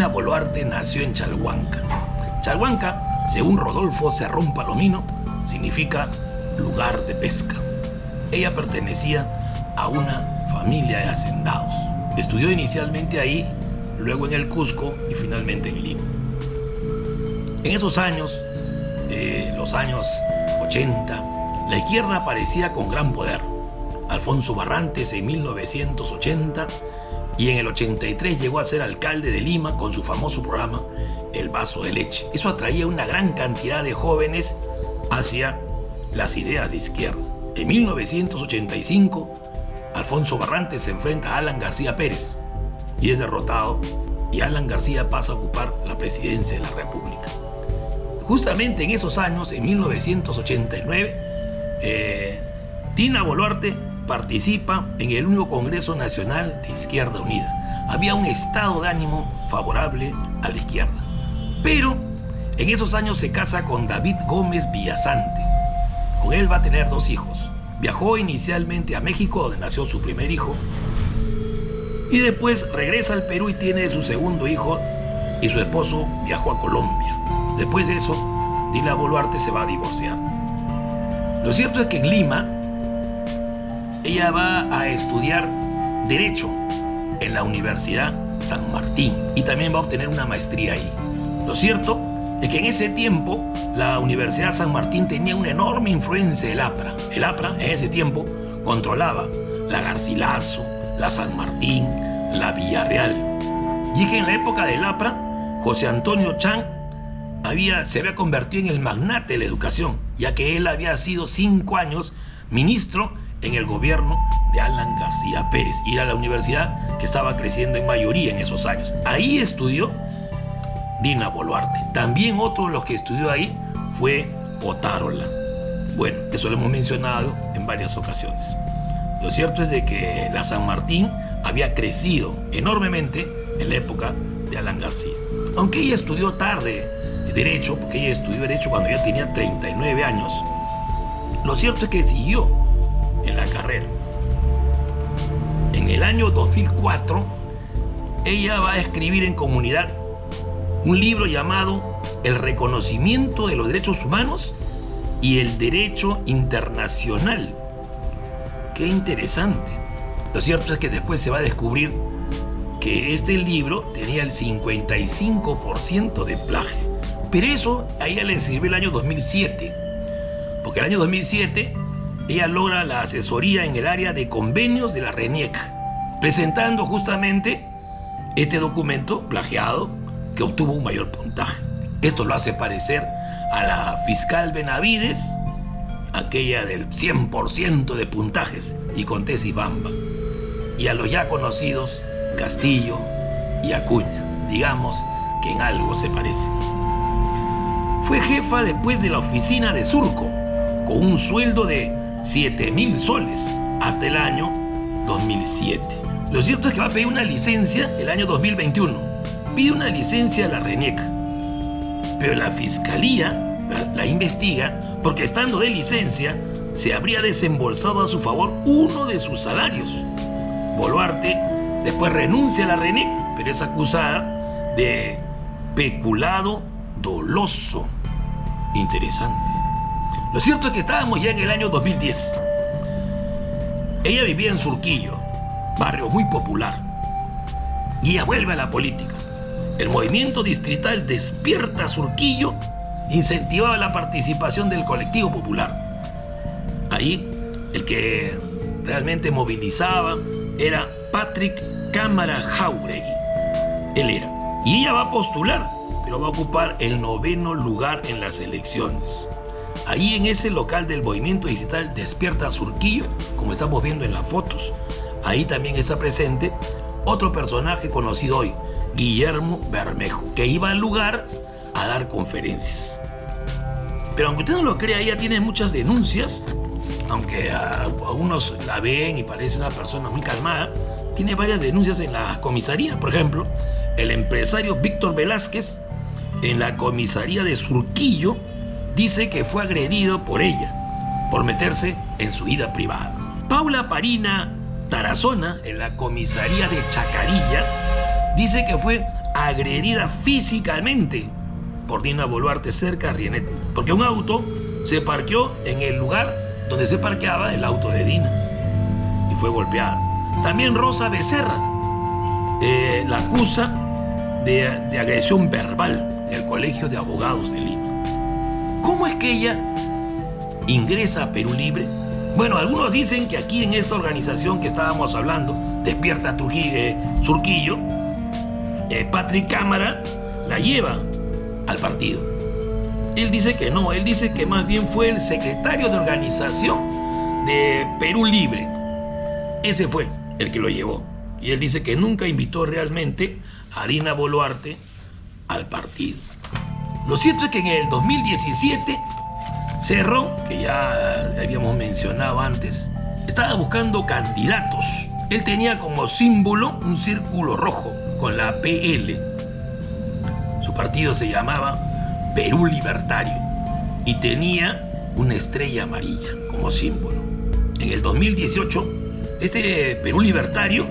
Dina Boluarte nació en Chalhuanca. Chalhuanca, según Rodolfo Cerrón Palomino, significa lugar de pesca. Ella pertenecía a una familia de hacendados. Estudió inicialmente ahí, luego en el Cusco y finalmente en Lima. En esos años, los años 80, la izquierda aparecía con gran poder. Alfonso Barrantes en 1980 y en el 83 llegó a ser alcalde de Lima con su famoso programa El Vaso de Leche. Eso atraía una gran cantidad de jóvenes hacia las ideas de izquierda. En 1985, Alfonso Barrantes se enfrenta a Alan García Pérez y es derrotado, y Alan García pasa a ocupar la presidencia de la República. Justamente en esos años, en 1989, Dina Boluarte participa en el único Congreso Nacional de Izquierda Unida. Había un estado de ánimo favorable a la izquierda. Pero en esos años se casa con David Gómez Villasante. Con él va a tener 2 hijos. Viajó inicialmente a México, donde nació su primer hijo, y después regresa al Perú y tiene su segundo hijo, y su esposo viajó a Colombia. Después de eso, Dina Boluarte se va a divorciar. Lo cierto es que en Lima, ella va a estudiar Derecho en la Universidad San Martín y también va a obtener una maestría ahí. Lo cierto es que en ese tiempo la Universidad San Martín tenía una enorme influencia del APRA. El APRA en ese tiempo controlaba la Garcilaso, la San Martín, la Villarreal. Y es que en la época del APRA, José Antonio Chang se había convertido en el magnate de la educación, ya que él había sido 5 años ministro en el gobierno de Alan García Pérez, y era la universidad que estaba creciendo en mayoría en esos años. Ahí estudió Dina Boluarte. También otro de los que estudió ahí fue Otárola. Bueno, eso lo hemos mencionado en varias ocasiones. Lo cierto es de que la San Martín había crecido enormemente en la época de Alan García. Aunque ella estudió tarde Derecho, porque ella estudió Derecho cuando ya tenía 39 años, lo cierto es que siguió en la carrera. En el año 2004, ella va a escribir en Comunidad un libro llamado El reconocimiento de los derechos humanos y el derecho internacional. Qué interesante. Lo cierto es que después se va a descubrir que este libro tenía el 55% de plagio. Pero eso a ella le sirvió el año 2007, porque el año 2007 ella logra la asesoría en el área de convenios de la RENIEC, presentando justamente este documento plagiado que obtuvo un mayor puntaje. Esto lo hace parecer a la fiscal Benavides, aquella del 100% de puntajes, y con tesis Bamba, y a los ya conocidos Castillo y Acuña. Digamos que en algo se parece. Fue jefa después de la oficina de Surco, con un sueldo de 7.000 soles hasta el año 2007. Lo cierto es que va a pedir una licencia el año 2021. Pide una licencia a la RENIEC, pero la fiscalía la investiga porque, estando de licencia, se habría desembolsado a su favor uno de sus salarios. Boluarte después renuncia a la RENIEC, pero es acusada de peculado doloso. Interesante. Lo cierto es que estábamos ya en el año 2010. Ella vivía en Surquillo, barrio muy popular, y ella vuelve a la política. El movimiento distrital Despierta Surquillo incentivaba la participación del colectivo popular. Ahí el que realmente movilizaba era Patrick Cámara Jáuregui. Él era. Y ella va a postular, pero va a ocupar el 9º lugar en las elecciones. Ahí, en ese local del movimiento digital Despierta Surquillo, como estamos viendo en las fotos, ahí también está presente otro personaje conocido hoy, Guillermo Bermejo, que iba al lugar a dar conferencias. Pero aunque usted no lo crea, ella tiene muchas denuncias, aunque algunos la ven y parece una persona muy calmada. Tiene varias denuncias en la comisaría. Por ejemplo, el empresario Víctor Velázquez, en la comisaría de Surquillo, dice que fue agredido por ella, por meterse en su vida privada. Paula Parina Tarazona, en la comisaría de Chacarilla, dice que fue agredida físicamente por Dina Boluarte cerca a Rienet, porque un auto se parqueó en el lugar donde se parqueaba el auto de Dina y fue golpeada. También Rosa Becerra la acusa de agresión verbal en el Colegio de Abogados de Lima. ¿Cómo es que ella ingresa a Perú Libre? Bueno, algunos dicen que aquí en esta organización que estábamos hablando, Despierta Surquillo, Patrick Cámara la lleva al partido. Él dice que no, él dice que más bien fue el secretario de organización de Perú Libre. Ese fue el que lo llevó. Y él dice que nunca invitó realmente a Dina Boluarte al partido. Lo cierto es que en el 2017, Cerrón, que ya habíamos mencionado antes, estaba buscando candidatos. Él tenía como símbolo un círculo rojo con la PL. Su partido se llamaba Perú Libertario y tenía una estrella amarilla como símbolo. En el 2018, este Perú Libertario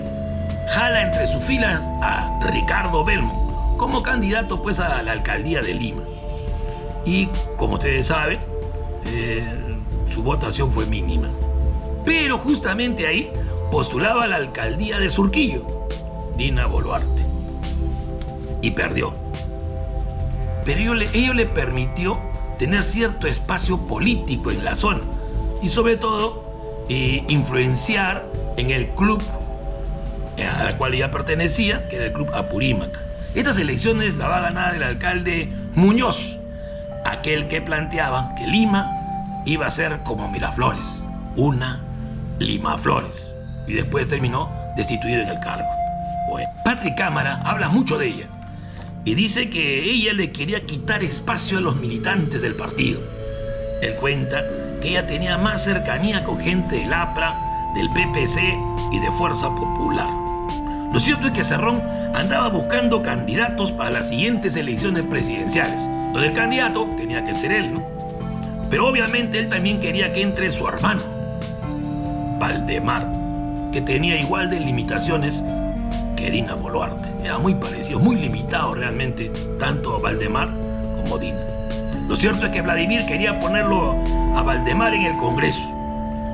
jala entre sus filas a Ricardo Belmont como candidato pues a la alcaldía de Lima. Y como ustedes saben, su votación fue mínima. Pero justamente ahí postulaba a la alcaldía de Surquillo Dina Boluarte y perdió. Pero ello le permitió tener cierto espacio político en la zona y sobre todo influenciar en el club al cual ella pertenecía, que era el Club Apurímac. Estas elecciones la va a ganar el alcalde Muñoz, aquel que planteaba que Lima iba a ser como Miraflores, una Limaflores, y después terminó destituido en el cargo. Bueno, Patrick Cámara habla mucho de ella y dice que ella le quería quitar espacio a los militantes del partido. Él cuenta que ella tenía más cercanía con gente del APRA, del PPC y de Fuerza Popular. Lo cierto es que Cerrón andaba buscando candidatos para las siguientes elecciones presidenciales. Lo del candidato tenía que ser él, ¿no? Pero obviamente él también quería que entre su hermano, Valdemar, que tenía igual de limitaciones que Dina Boluarte. Era muy parecido, muy limitado realmente, tanto Valdemar como Dina. Lo cierto es que Vladimir quería ponerlo a Valdemar en el Congreso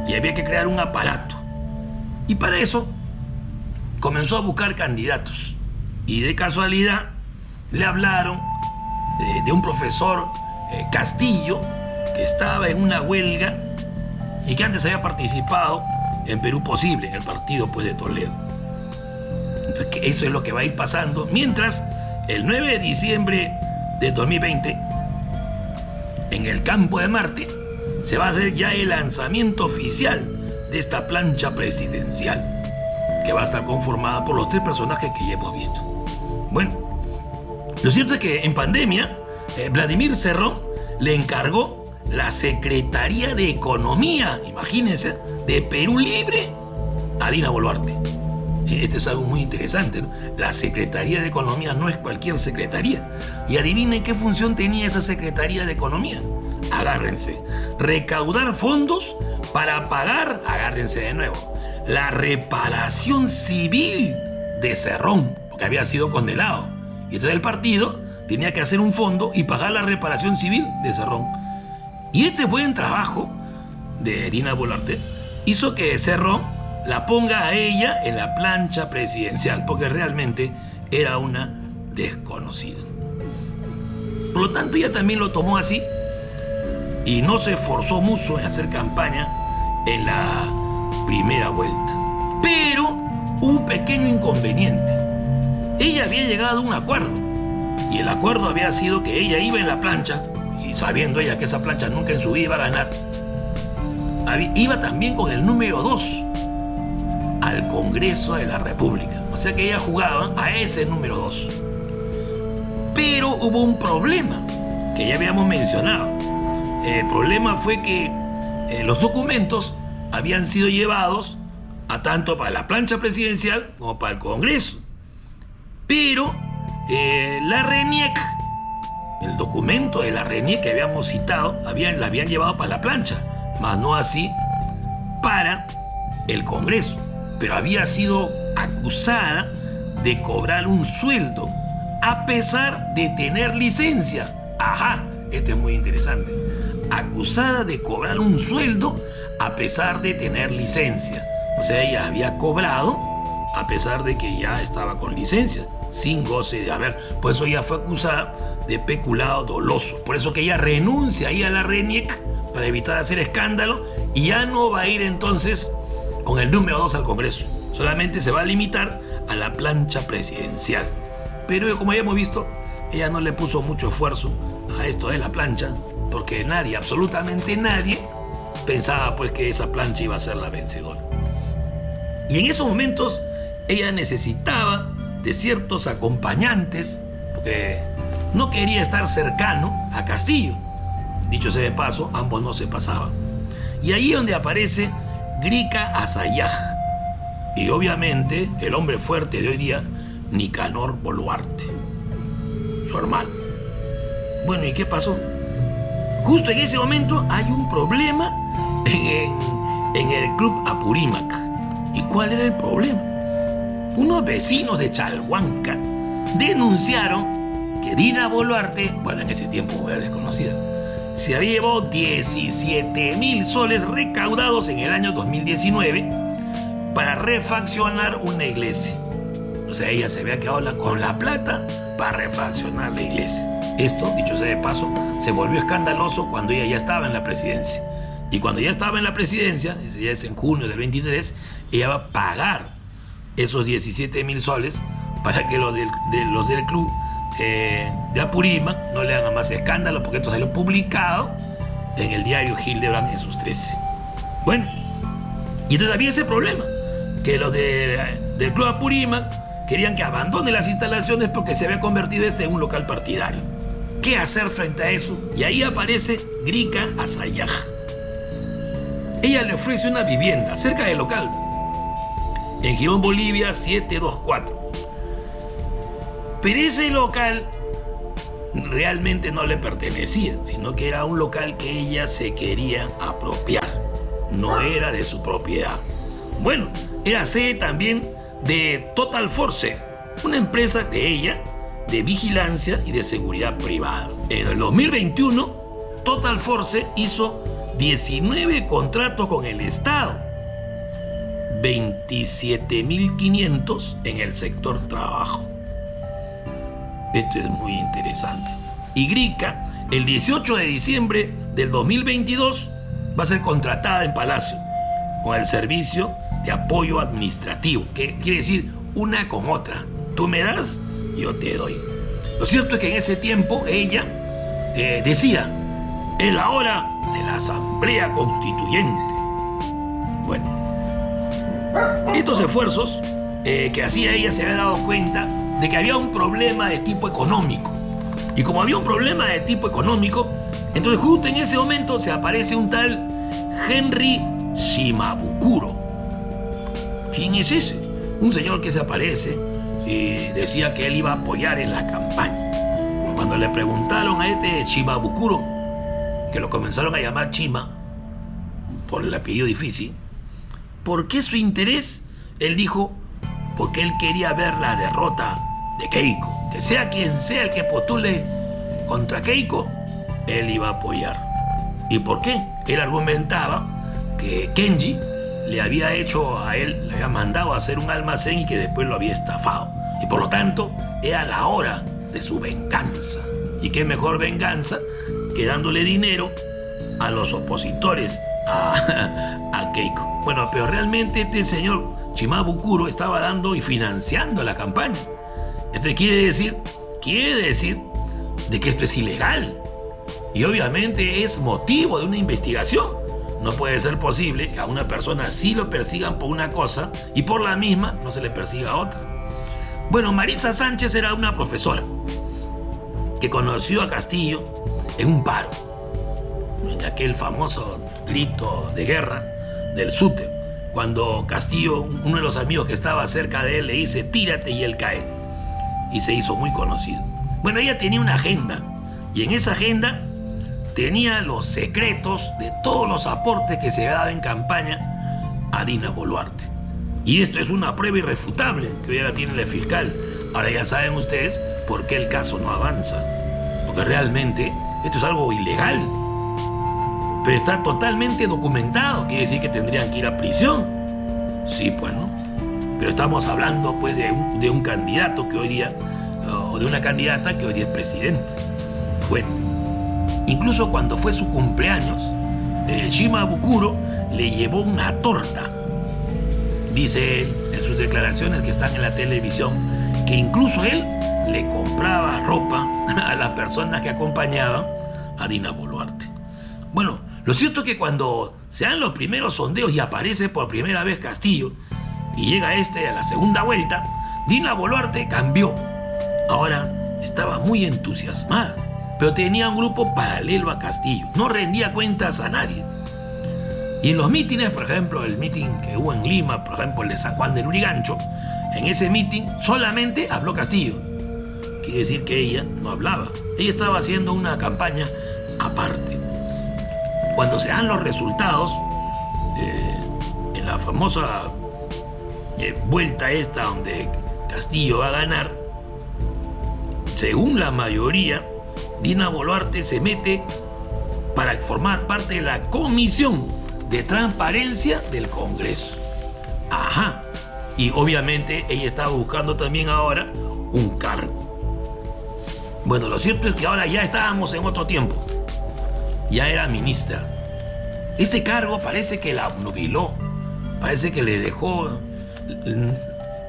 y había que crear un aparato. Y para eso comenzó a buscar candidatos. Y de casualidad le hablaron de un profesor Castillo, que estaba en una huelga y que antes había participado en Perú Posible, en el partido pues de Toledo. Entonces eso es lo que va a ir pasando. Mientras, el 9 de diciembre de 2020, en el Campo de Marte, se va a hacer ya el lanzamiento oficial de esta plancha presidencial, que va a estar conformada por los 3 personajes que ya hemos visto. Bueno, lo cierto es que en pandemia, Vladimir Cerrón le encargó la Secretaría de Economía, imagínense, de Perú Libre a Dina Boluarte. Este es algo muy interesante, ¿no? La Secretaría de Economía no es cualquier secretaría. Y adivinen qué función tenía esa Secretaría de Economía. Agárrense, recaudar fondos para pagar, agárrense de nuevo, la reparación civil de Cerrón, porque había sido condenado. Y entonces el partido tenía que hacer un fondo y pagar la reparación civil de Cerrón. Y este buen trabajo de Dina Boluarte hizo que Cerrón la ponga a ella en la plancha presidencial, porque realmente era una desconocida. Por lo tanto, ella también lo tomó así y no se esforzó mucho en hacer campaña en la primera vuelta. Pero hubo un pequeño inconveniente. Ella había llegado a un acuerdo y el acuerdo había sido que ella iba en la plancha, y sabiendo ella que esa plancha nunca en su vida iba a ganar, iba también con el número 2 al Congreso de la República. O sea que ella jugaba a ese número 2. Pero hubo un problema que ya habíamos mencionado. El problema fue que los documentos habían sido llevados a tanto para la plancha presidencial como para el Congreso. Pero la RENIEC, el documento de la RENIEC que habíamos citado, la habían llevado para la plancha, mas no así para el Congreso. Pero había sido acusada de cobrar un sueldo a pesar de tener licencia. Ajá, esto es muy interesante. Acusada de cobrar un sueldo a pesar de tener licencia. O sea, ella había cobrado a pesar de que ya estaba con licencia, sin goce de haber. Por eso ella fue acusada de peculado doloso. Por eso que ella renuncia ahí a la RENIEC para evitar hacer escándalo y ya no va a ir entonces con el número 2 al Congreso. Solamente se va a limitar a la plancha presidencial. Pero como ya hemos visto, ella no le puso mucho esfuerzo a esto de la plancha, porque nadie, absolutamente nadie, pensaba pues que esa plancha iba a ser la vencedora. Y en esos momentos ella necesitaba de ciertos acompañantes, porque no quería estar cercano a Castillo. Dicho sea de paso, ambos no se pasaban. Y ahí es donde aparece Grika Azayaj. Y obviamente el hombre fuerte de hoy día, Nicanor Boluarte, su hermano. Bueno, ¿y qué pasó? Justo en ese momento hay un problema en el club Apurímac. ¿Y cuál era el problema? Unos vecinos de Chalhuanca denunciaron que Dina Boluarte, bueno, en ese tiempo era desconocida, se había llevado 17.000 soles recaudados en el año 2019 para refaccionar una iglesia. O sea, ella se había quedado con la plata para refaccionar la iglesia. Esto, dicho sea de paso, se volvió escandaloso cuando ella ya estaba en la presidencia. Y cuando ya estaba en la presidencia, ese ya es en junio del 23, ella va a pagar esos 17.000 soles para que los del club de Apurímac no le hagan más escándalo, porque esto salió publicado en el diario Hildebrand en sus 13. Bueno, y entonces había ese problema, que los del club Apurímac querían que abandone las instalaciones porque se había convertido en un local partidario. ¿Qué hacer frente a eso? Y ahí aparece Grika Azayaj. Ella le ofrece una vivienda cerca del local, en Girón, Bolivia, 724. Pero ese local realmente no le pertenecía, sino que era un local que ella se quería apropiar. No era de su propiedad. Bueno, era sede también de Total Force, una empresa de ella de vigilancia y de seguridad privada. En el 2021, Total Force hizo 19 contratos con el Estado, 27.500 en el sector trabajo. Esto es muy interesante. Y Grika, el 18 de diciembre del 2022, va a ser contratada en Palacio con el servicio de apoyo administrativo, que quiere decir una con otra. Tú me das, yo te doy. Lo cierto es que en ese tiempo ella decía, es la hora de la Asamblea Constituyente. Bueno, estos esfuerzos que hacía ella, se había dado cuenta de que había un problema de tipo económico. Y como había un problema de tipo económico, entonces justo en ese momento se aparece un tal Henry Shimabukuro. ¿Quién es ese? Un señor que se aparece y decía que él iba a apoyar en la campaña. Cuando le preguntaron a este Shimabukuro, que lo comenzaron a llamar Chima, por el apellido difícil, ¿por qué su interés? Él dijo, porque él quería ver la derrota de Keiko. Que sea quien sea el que postule contra Keiko, él iba a apoyar. ¿Y por qué? Él argumentaba que Kenji le había hecho a él, le había mandado a hacer un almacén y que después lo había estafado. Y por lo tanto, era la hora de su venganza. ¿Y qué mejor venganza que dándole dinero a los opositores a Keiko? Bueno, pero realmente este señor Shimabukuro estaba dando y financiando la campaña. Entonces quiere decir de que esto es ilegal. Y obviamente es motivo de una investigación. No puede ser posible que a una persona sí lo persigan por una cosa y por la misma no se le persiga a otra. Bueno, Marisa Sánchez era una profesora que conoció a Castillo en un paro, en aquel famoso grito de guerra del SUTE, cuando Castillo, uno de los amigos que estaba cerca de él, le dice tírate y él cae, y se hizo muy conocido. Bueno, ella tenía una agenda y en esa agenda tenía los secretos de todos los aportes que se daba en campaña a Dina Boluarte. Y esto es una prueba irrefutable que hoy la tiene el fiscal. Ahora ya saben ustedes por qué el caso no avanza. Porque realmente esto es algo ilegal. Pero está totalmente documentado. Quiere decir que tendrían que ir a prisión. Sí, pues, ¿no? Pero estamos hablando, pues, de un candidato que hoy día, o de una candidata que hoy día es presidente. Bueno, incluso cuando fue su cumpleaños, Shima Bukuro le llevó una torta. Dice él, en sus declaraciones que están en la televisión, que incluso él le compraba ropa a las personas que acompañaban a Dina Boluarte. Bueno, lo cierto es que cuando se dan los primeros sondeos y aparece por primera vez Castillo y llega a la segunda vuelta, Dina Boluarte cambió. Ahora estaba muy entusiasmada, pero tenía un grupo paralelo a Castillo, no rendía cuentas a nadie. Y en los mítines, por ejemplo, el mítin que hubo en Lima, por ejemplo el de San Juan del Lurigancho, en ese mítin solamente habló Castillo. Quiere decir que ella no hablaba, ella estaba haciendo una campaña aparte. Cuando se dan los resultados, en la famosa vuelta esta donde Castillo va a ganar, según la mayoría, Dina Boluarte se mete para formar parte de la Comisión de Transparencia del Congreso. Ajá. Y obviamente ella estaba buscando también ahora un cargo. Bueno, lo cierto es que ahora ya estábamos en otro tiempo. Ya era ministra. Este cargo parece que la obnubiló, parece que le dejó,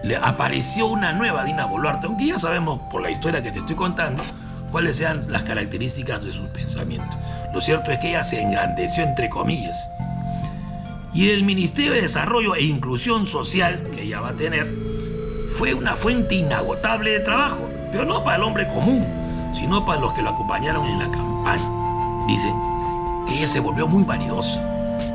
le apareció una nueva Dina Boluarte, aunque ya sabemos por la historia que te estoy contando cuáles sean las características de sus pensamientos. Lo cierto es que ella se engrandeció, entre comillas. Y el Ministerio de Desarrollo e Inclusión Social que ella va a tener fue una fuente inagotable de trabajo, pero no para el hombre común, sino para los que lo acompañaron en la campaña. Dicen que ella se volvió muy vanidosa,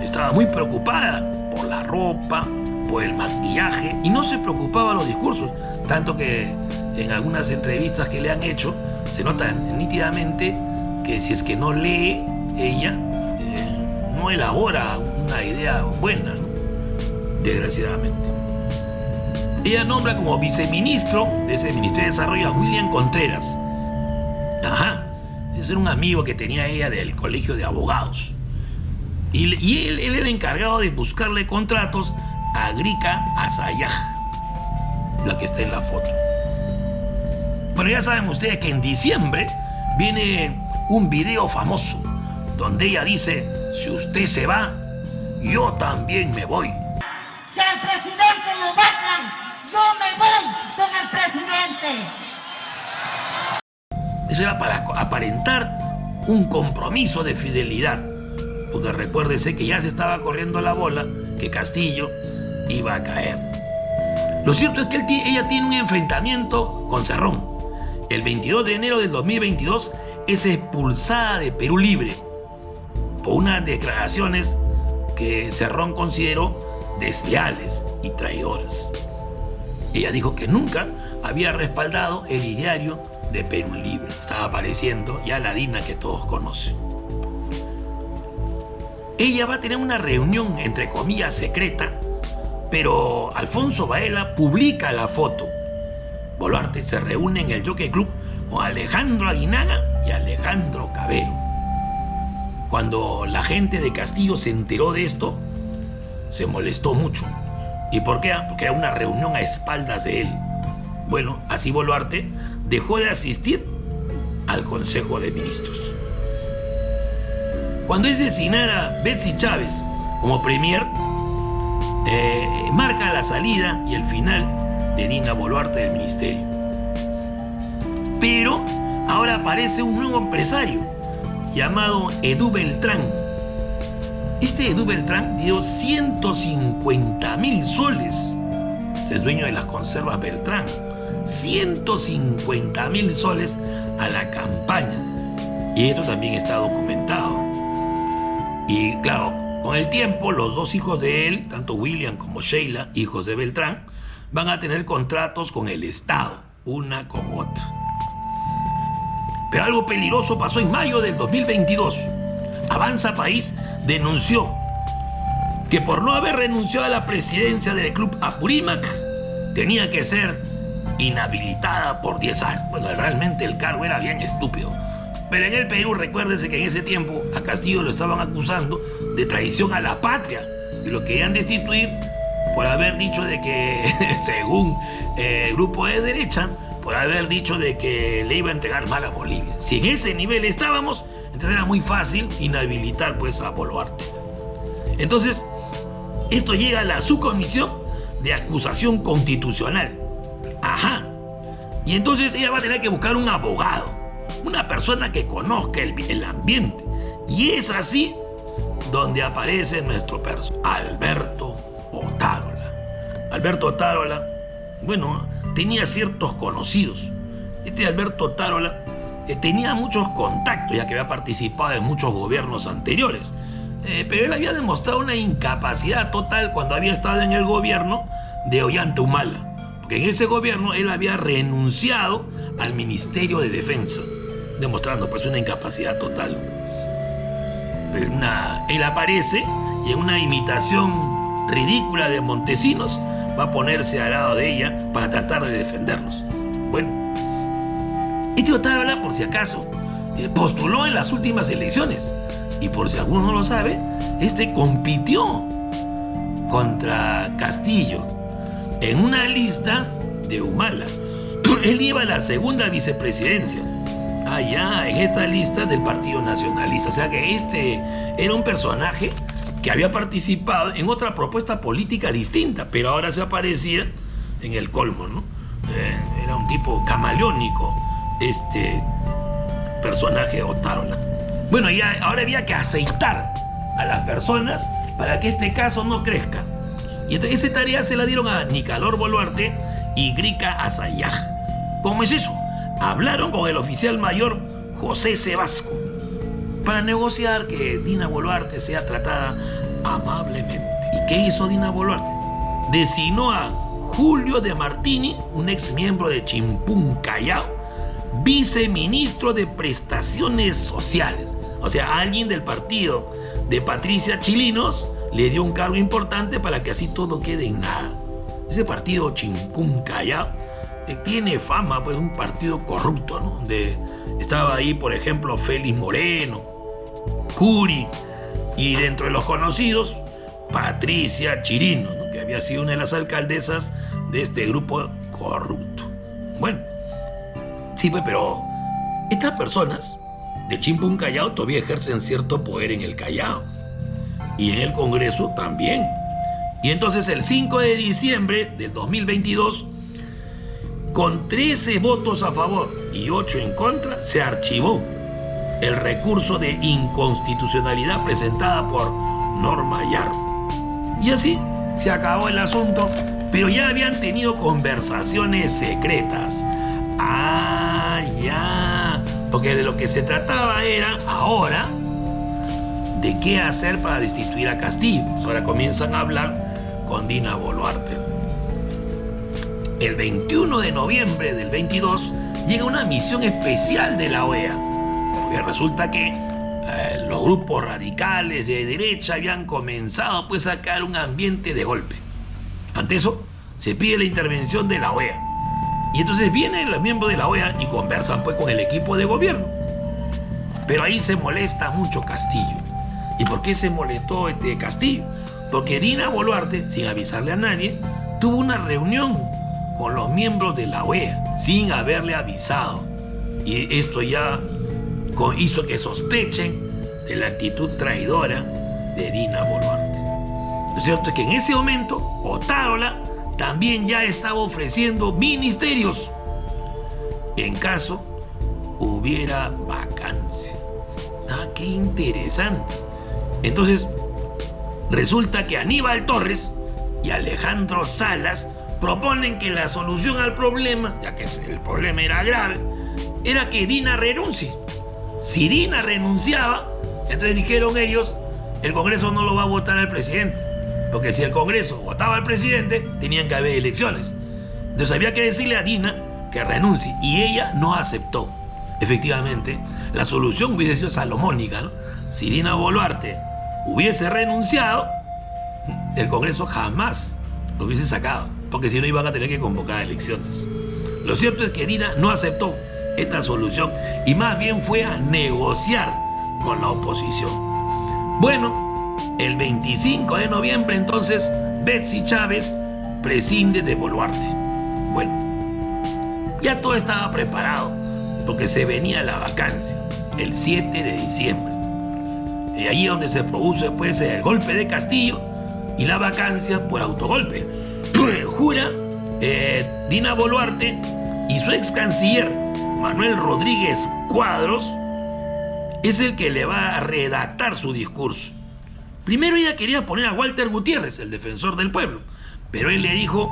estaba muy preocupada por la ropa, por el maquillaje, y no se preocupaba los discursos, tanto que en algunas entrevistas que le han hecho se nota nítidamente que si es que no lee, ella no elabora una idea buena, ¿no? Desgraciadamente. Ella nombra como viceministro de ese Ministerio de Desarrollo a William Contreras. Ajá. Ese era un amigo que tenía ella del colegio de abogados. Y él era el encargado de buscarle contratos a Grika Asayaj, la que está en la foto. Bueno, ya saben ustedes que en diciembre viene un video famoso donde ella dice: si usted se va, yo también me voy. Si al presidente lo matan, yo me voy con el presidente. Eso era para aparentar un compromiso de fidelidad, porque recuérdese que ya se estaba corriendo la bola que Castillo iba a caer. Lo cierto es que ella tiene un enfrentamiento con Cerrón. El 22 de enero del 2022 es expulsada de Perú Libre por unas declaraciones que Cerrón consideró desleales y traidoras. Ella dijo que nunca había respaldado el ideario de Perú Libre. Estaba apareciendo ya la Dina que todos conocen. Ella va a tener una reunión, entre comillas, secreta, pero Alfonso Baela publica la foto. Boluarte se reúne en el Jockey Club con Alejandro Aguinaga y Alejandro Cabero. Cuando la gente de Castillo se enteró de esto, se molestó mucho. ¿Y por qué? Porque era una reunión a espaldas de él. Bueno, así Boluarte dejó de asistir al Consejo de Ministros. Cuando es designada Betsy Chávez como premier, marca la salida y el final de Dina Boluarte del ministerio. Pero ahora aparece un nuevo empresario llamado Edu Beltrán. Este Edu Beltrán dio 150.000 soles. Es dueño de las conservas Beltrán. 150.000 soles a la campaña. Y esto también está documentado. Y claro, con el tiempo, los dos hijos de él, tanto William como Sheila, hijos de Beltrán, van a tener contratos con el Estado, una con otra. Pero algo peligroso pasó en mayo del 2022. Avanza País denunció que por no haber renunciado a la presidencia del Club Apurímac, tenía que ser inhabilitada por 10 años. Bueno, realmente el cargo era bien estúpido. Pero en el Perú, recuérdense que en ese tiempo a Castillo lo estaban acusando de traición a la patria y lo querían destituir por haber dicho de que, según el grupo de derecha, por haber dicho de que le iba a entregar mal a Bolivia. Si en ese nivel estábamos, entonces era muy fácil inhabilitar pues a Boluarte. Entonces, esto llega a la subcomisión de acusación constitucional. Ajá. Y entonces ella va a tener que buscar un abogado, una persona que conozca el ambiente. Y es así donde aparece nuestro personaje, Alberto Otárola. Alberto Otárola, bueno, tenía ciertos conocidos. Este Alberto Otárola tenía muchos contactos, ya que había participado en muchos gobiernos anteriores. Pero él había demostrado una incapacidad total cuando había estado en el gobierno de Ollanta Humala. Porque en ese gobierno él había renunciado al Ministerio de Defensa, demostrando pues una incapacidad total. Pero él aparece y en una imitación ridícula de Montesinos va a ponerse al lado de ella para tratar de defenderlos. Bueno, este Otárola, por si acaso, postuló en las últimas elecciones. Y por si alguno no lo sabe, compitió contra Castillo en una lista de Humala. Él iba a la segunda vicepresidencia, allá en esta lista del Partido Nacionalista. O sea que era un personaje que había participado en otra propuesta política distinta, pero ahora se aparecía en el colmo, ¿no? Era un tipo camaleónico, personaje Otárola. Bueno, ya ahora había que aceitar a las personas para que este caso no crezca. Y entonces esa tarea se la dieron a Nicanor Boluarte y Grica Azayaj. ¿Cómo es eso? Hablaron con el oficial mayor José Sebasco para negociar que Dina Boluarte sea tratada amablemente. ¿Y qué hizo Dina Boluarte? Designó a Julio de Martini, un ex miembro de Chimpún Callao, viceministro de Prestaciones Sociales. O sea, alguien del partido de Patricia Chilinos le dio un cargo importante para que así todo quede en nada. Ese partido Chimpún Callao tiene fama, pues, un partido corrupto, ¿no? Donde estaba ahí, por ejemplo, Félix Moreno, Curi, y dentro de los conocidos, Patricia Chirino, ¿no? Que había sido una de las alcaldesas de este grupo corrupto. Bueno, sí, pues, pero estas personas de Chimpún Callao todavía ejercen cierto poder en el Callao y en el Congreso también. Y entonces el 5 de diciembre del 2022, con 13 votos a favor y 8 en contra, se archivó el recurso de inconstitucionalidad presentada por Norma Yarro. Y así se acabó el asunto, pero ya habían tenido conversaciones secretas. Ah, ya. Porque de lo que se trataba era ahora de qué hacer para destituir a Castillo. Ahora comienzan a hablar con Dina Boluarte. El 21 de noviembre del 22 llega una misión especial de la OEA. Porque resulta que los grupos radicales de derecha habían comenzado pues a crear un ambiente de golpe. Ante eso, se pide la intervención de la OEA. Y entonces vienen los miembros de la OEA y conversan pues con el equipo de gobierno. Pero ahí se molesta mucho Castillo. ¿Y por qué se molestó Castillo? Porque Dina Boluarte, sin avisarle a nadie, tuvo una reunión con los miembros de la OEA, sin haberle avisado. Y esto ya hizo que sospechen de la actitud traidora de Dina Boluarte. Lo cierto es que en ese momento, Otárola también ya estaba ofreciendo ministerios en caso hubiera vacancia. Ah, qué interesante. Entonces, resulta que Aníbal Torres y Alejandro Salas proponen que la solución al problema, ya que el problema era grave, era que Dina renuncie. Si Dina renunciaba, entonces dijeron ellos, el Congreso no lo va a votar al presidente. Porque si el Congreso votaba al presidente, tenían que haber elecciones. Entonces había que decirle a Dina que renuncie. Y ella no aceptó. Efectivamente, la solución hubiese sido salomónica, ¿no? Si Dina Boluarte hubiese renunciado, el Congreso jamás lo hubiese sacado. Porque si no iban a tener que convocar elecciones. Lo cierto es que Dina no aceptó esta solución y más bien fue a negociar con la oposición. Bueno, el 25 de noviembre entonces Betsy Chávez prescinde de Boluarte. Bueno, ya todo estaba preparado porque se venía la vacancia el 7 de diciembre. Y allí donde se produce pues el golpe de Castillo y la vacancia por autogolpe. Jura Dina Boluarte y su ex canciller Manuel Rodríguez Cuadros es el que le va a redactar su discurso. Primero ella quería poner a Walter Gutiérrez, el defensor del pueblo, pero él le dijo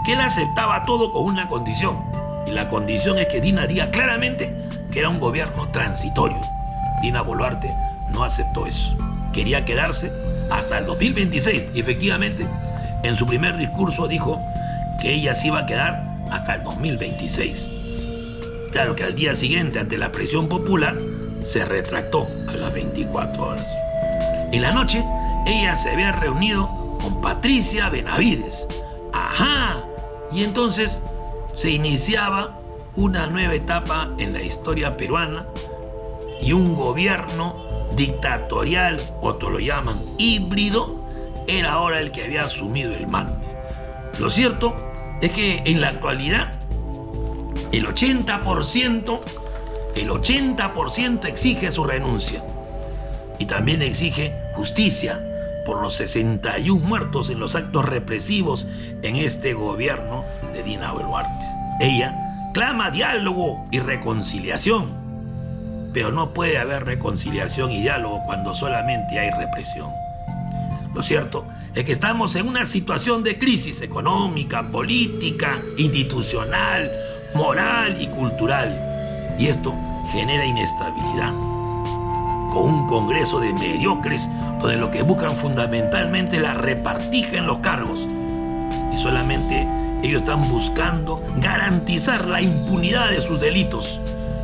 que él aceptaba todo con una condición, y la condición es que Dina diga claramente que era un gobierno transitorio. Dina Boluarte no aceptó eso, quería quedarse hasta el 2026 y efectivamente en su primer discurso dijo que ella se iba a quedar hasta el 2026. Claro que al día siguiente, ante la presión popular, se retractó a las 24 horas. En la noche, ella se había reunido con Patricia Benavides. ¡Ajá! Y entonces se iniciaba una nueva etapa en la historia peruana y un gobierno dictatorial, otros lo llaman híbrido, era ahora el que había asumido el mando. Lo cierto es que en la actualidad el 80% exige su renuncia y también exige justicia por los 61 muertos en los actos represivos en este gobierno de Dina Boluarte. Ella clama diálogo y reconciliación, pero no puede haber reconciliación y diálogo cuando solamente hay represión. Lo cierto es que estamos en una situación de crisis económica, política, institucional, moral y cultural. Y esto genera inestabilidad. Con un Congreso de mediocres donde lo que buscan fundamentalmente es la repartija en los cargos. Y solamente ellos están buscando garantizar la impunidad de sus delitos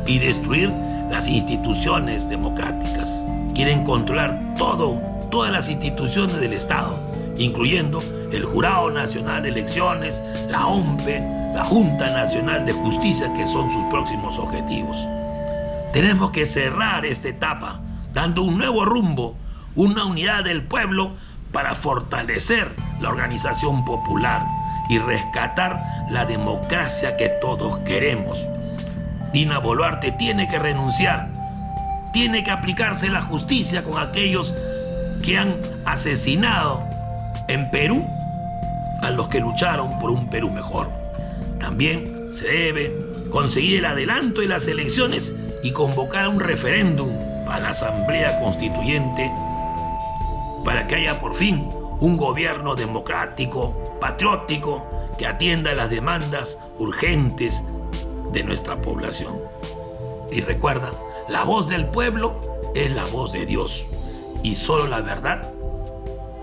y destruir las instituciones democráticas. Quieren controlar todas las instituciones del Estado, incluyendo el Jurado Nacional de Elecciones, la OMPE, la Junta Nacional de Justicia, que son sus próximos objetivos. Tenemos que cerrar esta etapa, dando un nuevo rumbo, una unidad del pueblo para fortalecer la organización popular y rescatar la democracia que todos queremos. Dina Boluarte tiene que renunciar, tiene que aplicarse la justicia con aquellos que han asesinado en Perú a los que lucharon por un Perú mejor. También se debe conseguir el adelanto de las elecciones y convocar un referéndum para la Asamblea Constituyente para que haya por fin un gobierno democrático, patriótico, que atienda las demandas urgentes de nuestra población. Y recuerda, la voz del pueblo es la voz de Dios y solo la verdad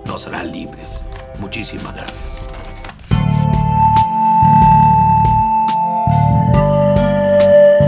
nos hará libres. Muchísimas gracias.